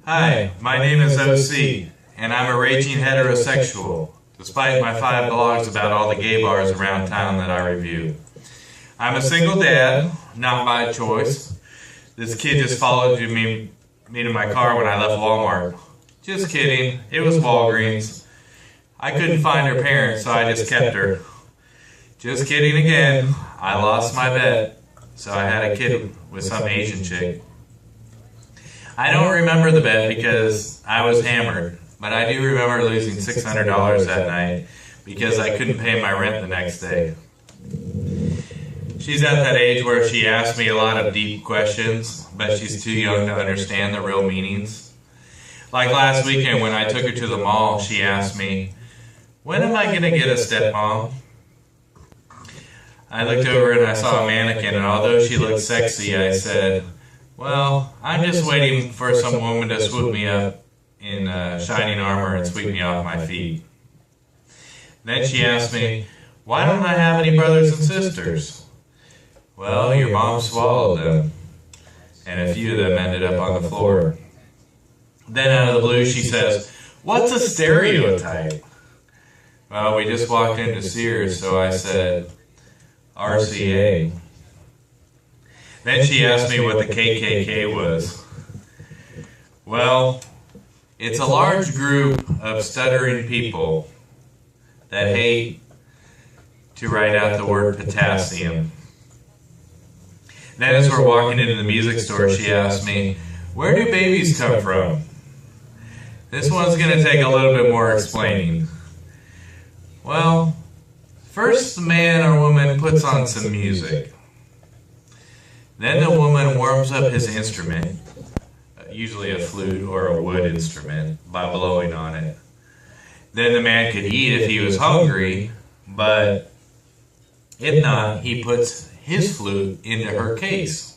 Hi, my name is OC, and I'm a raging heterosexual, despite my 5 blogs about all the gay bars around town that I review. I'm a single dad, not by choice. This kid just followed me to my car when I left Walmart. Just kidding, it was Walgreens. I couldn't find her parents, so I just kept her. Just kidding again, I lost my bet, so I had a kid with some Asian chick. I don't remember the bet because I was hammered, but I do remember losing $600 that night because I couldn't pay my rent the next day. She's at that age where she asks me a lot of deep questions, but she's too young to understand the real meanings. Like last weekend when I took her to the mall, she asked me, "When am I going to get a stepmom?" I looked over and I saw a mannequin, and although she looked sexy, I said, "Well, I'm just waiting for some woman to swoop me up in shining armor and sweep me off my feet." Then she asked me, "Why don't I have any brothers and sisters?" "Well, your mom swallowed them, and a few of them ended up on the floor." Then out of the blue she says, "What's a stereotype?" Well, we just walked into Sears, so I said, "RCA." Then she asked me what the KKK was. Well, it's a large group of stuttering people that hate to write out the word potassium. Then as we're walking into the music store, she asked me, "Where do babies come from?" This one's going to take a little bit more explaining. Well, first the man or woman puts on some music. Then the woman warms up his instrument, usually a flute or a wood instrument, by blowing on it. Then the man could eat if he was hungry, but if not, he puts his flute into her case.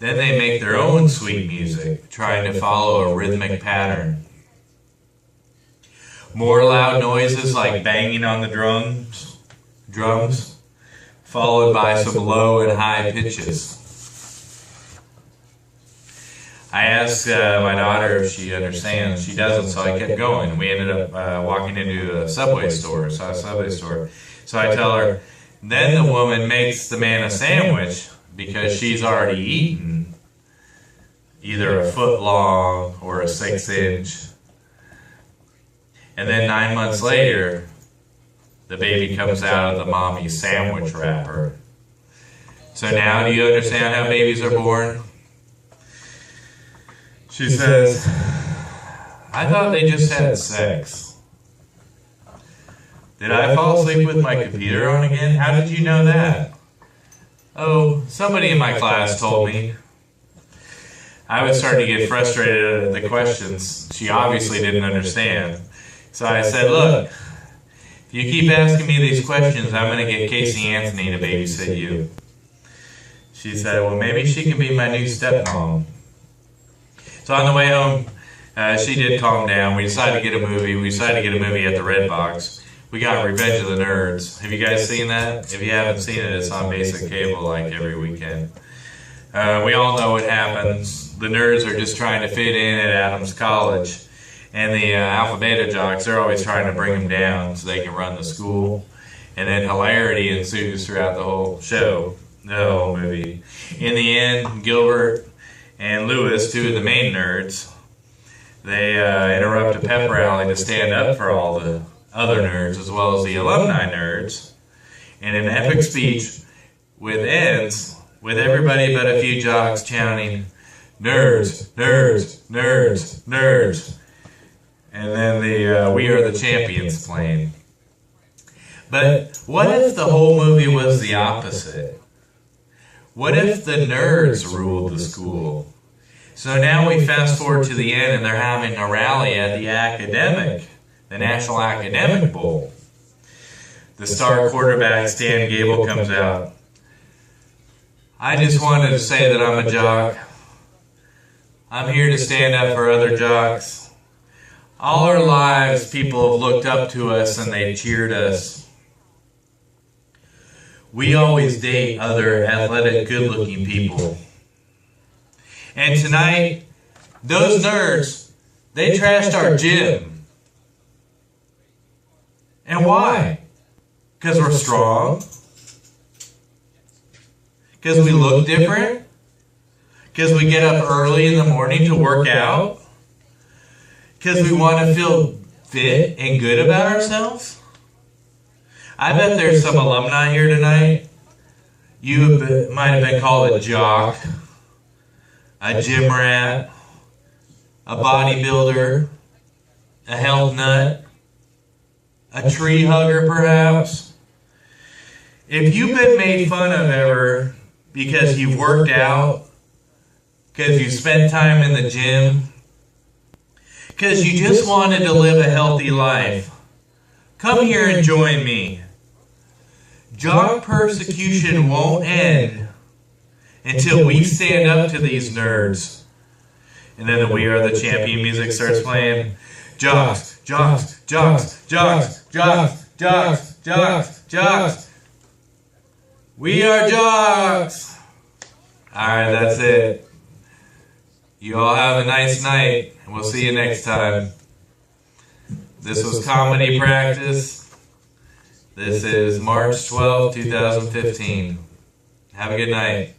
Then they make their own sweet music, trying to follow a rhythmic pattern. More loud noises like banging on the drums, followed by some low and high pitches. I asked my daughter if she understands. She doesn't, so I kept going. We ended up walking into a Subway store, So I tell her, then the woman makes the man a sandwich because she's already eaten either a foot long or a 6-inch. And then 9 months later, the baby comes out of the mommy's sandwich wrapper. So now do you understand how babies are born? She says, "I thought they just had sex." "Did I fall asleep with my computer on again? How did you know that?" "Oh, somebody in my class told me." I was starting to get frustrated at the questions. She obviously didn't understand. So I said, "Look, if you keep asking me these questions, I'm going to get Casey Anthony to babysit you." She said, "Well, maybe she can be my new stepmom." So on the way home, she did calm down. We decided to get a movie. We decided to get a movie at the Red Box. We got Revenge of the Nerds. Have you guys seen that? If you haven't seen it, it's on basic cable like every weekend. We all know what happens. The nerds are just trying to fit in at Adams College. And the Alpha Beta jocks, they're always trying to bring them down so they can run the school. And then hilarity ensues throughout the whole show, the whole movie. In the end, Gilbert and Lewis, two of the main nerds, they interrupt a pep rally to stand up for all the other nerds as well as the alumni nerds. And an epic speech ends with everybody but a few jocks chanting, "Nerds, nerds, nerds, nerds." And then the "We Are the Champions" playing. But what if the whole movie was the opposite? What if the nerds ruled the school? So now we fast forward to the end and they're having a rally at the National Academic Bowl. The star quarterback, Stan Gable, comes out. "I just wanted to say that I'm a jock. I'm here to stand up for other jocks. All our lives, people have looked up to us and they've cheered us. We always date other athletic, good-looking people. And tonight, those nerds, they trashed our gym. And why? Because we're strong? Because we look different? Because we get up early in the morning to work out? Because we want to feel fit and good about ourselves? I bet there's some alumni here tonight. You might have been called a jock, a gym rat, a bodybuilder, a health nut, a tree hugger perhaps. If you've been made fun of ever because you've worked out, because you spent time in the gym, because you just wanted to live a healthy life, come here and join me. Jock persecution won't end until we stand up to these nerds. And then the We Are the Champion music starts playing. Jocks, jocks, jocks, jocks, jocks, jocks, jocks, jocks. We are jocks. Alright, that's it. You all have a nice night, and we'll see you next time. This was Comedy Practice. This is March 12, 2015. Have a good night.